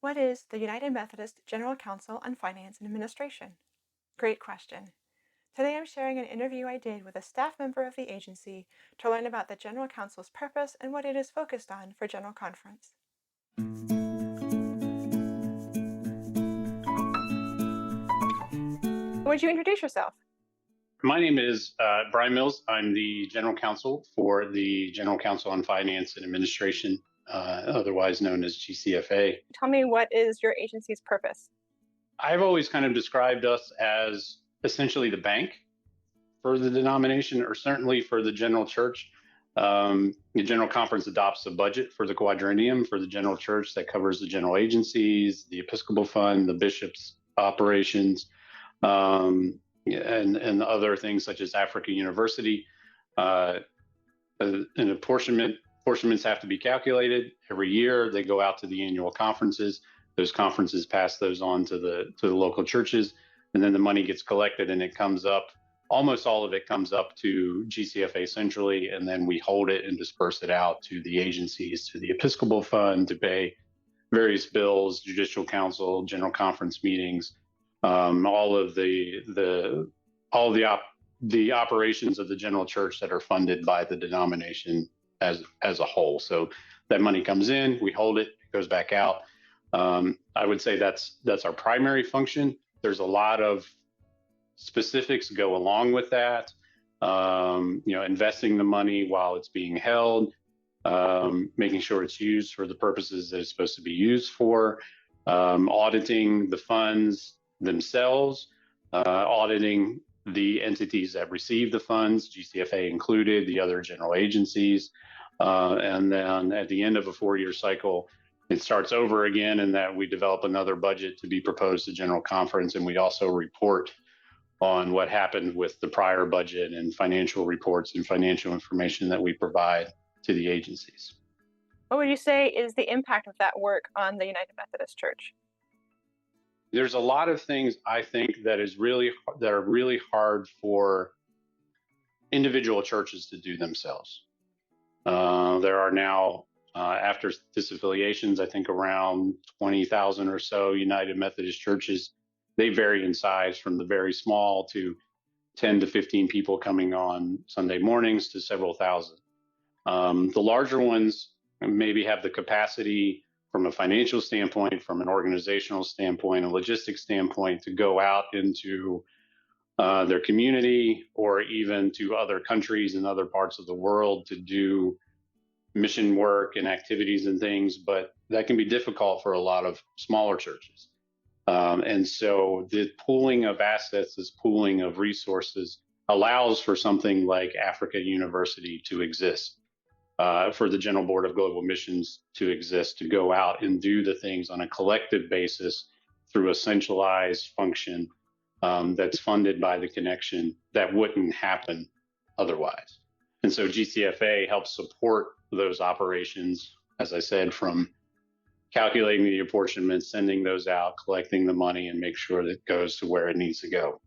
What is the United Methodist General Council on Finance and Administration? Great question. Today I'm sharing an interview I did with a staff member of the agency to learn about the General Council's purpose and what it is focused on for General Conference. Would you introduce yourself? My name is Bryan Mills. I'm the General Counsel for the General Council on Finance and Administration, otherwise known as GCFA. Tell me, what is your agency's purpose? I've always kind of described us as essentially the bank for the denomination, or certainly for the general church. The General Conference adopts a budget for the quadrennium for the general church that covers the general agencies, the Episcopal Fund, the bishops' operations, and other things such as Africa University. And apportionments have to be calculated every year. They go out to the annual conferences. Those conferences pass those on to the local churches, and then the money gets collected and it comes up. Almost all of it comes up to GCFA centrally, and then we hold it and disperse it out to the agencies, to the Episcopal Fund to pay various bills, judicial council, general conference meetings, all of the operations of the general church that are funded by the denomination as a whole. So that money comes in, we hold it, it goes back out. I would say that's our primary function. There's a lot of specifics go along with that. Investing the money while it's being held, making sure it's used for the purposes that it's supposed to be used for, auditing the funds themselves, auditing the entities that receive the funds, GCFA included, the other general agencies. And then at the end of a 4-year cycle, it starts over again, and that we develop another budget to be proposed to General Conference. And we also report on what happened with the prior budget and financial reports and financial information that we provide to the agencies. What would you say is the impact of that work on the United Methodist Church? There's a lot of things I think that are really hard for individual churches to do themselves. There are now, after disaffiliations, I think around 20,000 or so United Methodist churches. They vary in size from the very small to 10 to 15 people coming on Sunday mornings to several thousand. The larger ones maybe have the capacity from a financial standpoint, from an organizational standpoint, a logistics standpoint, to go out into their community or even to other countries and other parts of the world to do mission work and activities and things, but that can be difficult for a lot of smaller churches. And so the pooling of assets, this pooling of resources allows for something like Africa University to exist, for the General Board of Global Missions to exist, to go out and do the things on a collective basis through a centralized function that's funded by the connection that wouldn't happen otherwise. And so GCFA helps support those operations, as I said, from calculating the apportionments, sending those out, collecting the money, and make sure that it goes to where it needs to go.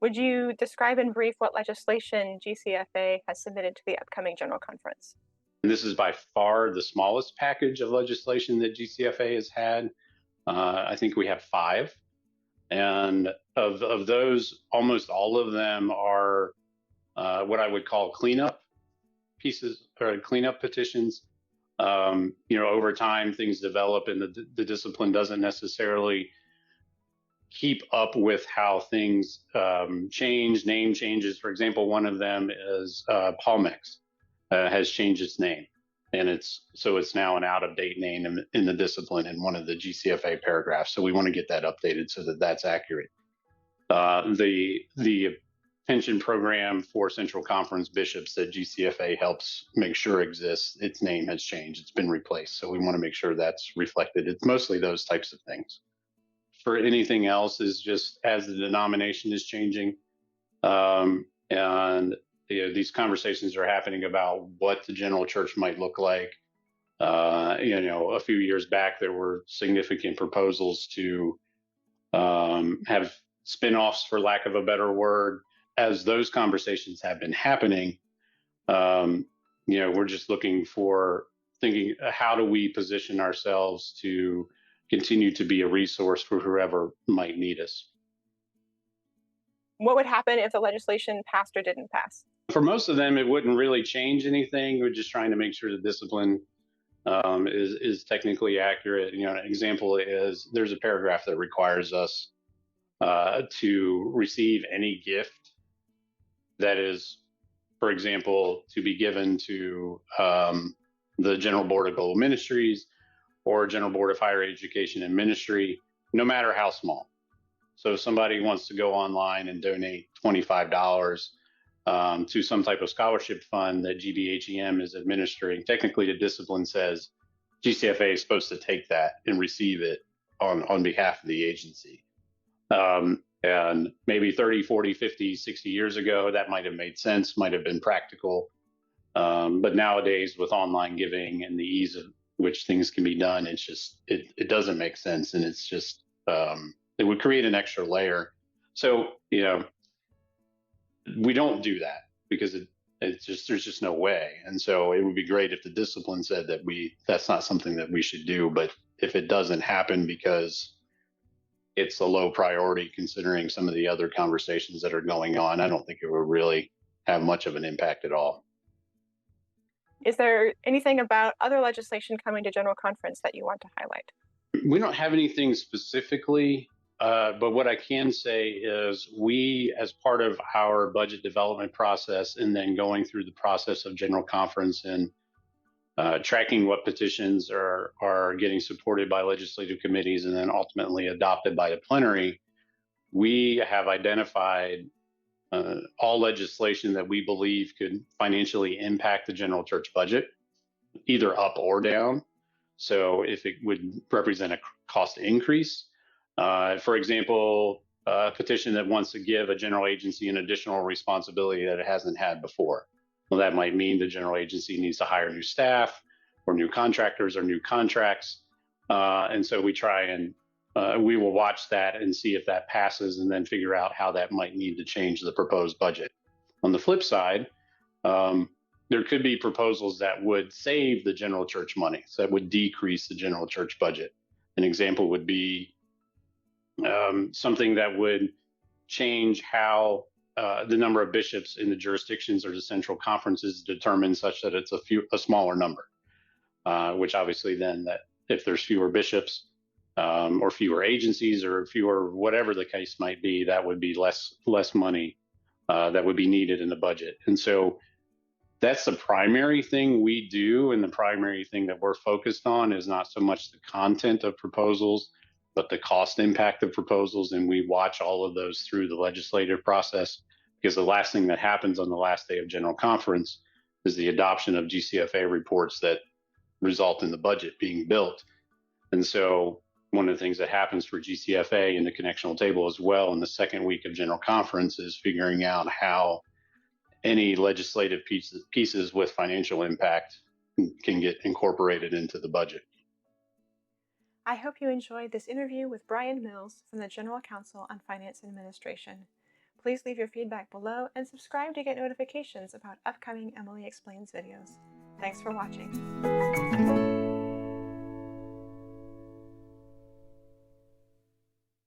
Would you describe in brief what legislation GCFA has submitted to the upcoming General Conference? And this is by far the smallest package of legislation that GCFA has had. I think we have 5. And of those, almost all of them are what I would call cleanup pieces or cleanup petitions. Over time, things develop and the discipline doesn't necessarily keep up with how things change, name changes. For example, one of them is Palmex has changed its name, and it's now an out-of-date name in the discipline in one of the GCFA paragraphs. So we want to get that updated so that that's accurate. The pension program for Central Conference bishops that GCFA helps make sure exists, its name has changed. It's been replaced. So we want to make sure that's reflected. It's mostly those types of things. For anything else is just as the denomination is changing. And these conversations are happening about what the general church might look like. A few years back, there were significant proposals to have spinoffs, for lack of a better word. As those conversations have been happening, we're just looking for thinking, how do we position ourselves to continue to be a resource for whoever might need us? What would happen if the legislation passed or didn't pass? For most of them, it wouldn't really change anything. We're just trying to make sure the discipline is technically accurate. An example is there's a paragraph that requires us to receive any gift that is, for example, to be given to the General Board of Global Ministries or General Board of Higher Education and Ministry, no matter how small. So if somebody wants to go online and donate $25 to some type of scholarship fund that GBHEM is administering, technically the discipline says GCFA is supposed to take that and receive it on behalf of the agency. And maybe 30, 40, 50, 60 years ago, that might have made sense, might have been practical. But nowadays, with online giving and the ease of which things can be done, it doesn't make sense. And it's just, it would create an extra layer. So, we don't do that because there's just no way. And so it would be great if the discipline said that that's not something that we should do. But if it doesn't happen because it's a low priority considering some of the other conversations that are going on, I don't think it would really have much of an impact at all. Is there anything about other legislation coming to General Conference that you want to highlight? We don't have anything specifically, but what I can say is we, as part of our budget development process and then going through the process of General Conference and tracking what petitions are getting supported by legislative committees and then ultimately adopted by the plenary, we have identified all legislation that we believe could financially impact the general church budget, either up or down. So if it would represent a cost increase, for example, a petition that wants to give a general agency an additional responsibility that it hasn't had before. Well, that might mean the general agency needs to hire new staff or new contractors or new contracts. And so we try and we will watch that and see if that passes and then figure out how that might need to change the proposed budget. On the flip side, there could be proposals that would save the general church money, so that would decrease the general church budget. An example would be something that would change how the number of bishops in the jurisdictions or the central conference is determined such that it's a smaller number, which obviously then that if there's fewer bishops or fewer agencies or fewer, whatever the case might be, that would be less money that would be needed in the budget. And so that's the primary thing we do. And the primary thing that we're focused on is not so much the content of proposals, but the cost impact of proposals. And we watch all of those through the legislative process, because the last thing that happens on the last day of General Conference is the adoption of GCFA reports that result in the budget being built. And so one of the things that happens for GCFA and the connectional table as well in the second week of General Conference is figuring out how any legislative pieces with financial impact can get incorporated into the budget. I hope you enjoyed this interview with Bryan Mills from the General Counsel on Finance and Administration. Please leave your feedback below and subscribe to get notifications about upcoming Emily Explains videos. Thanks for watching.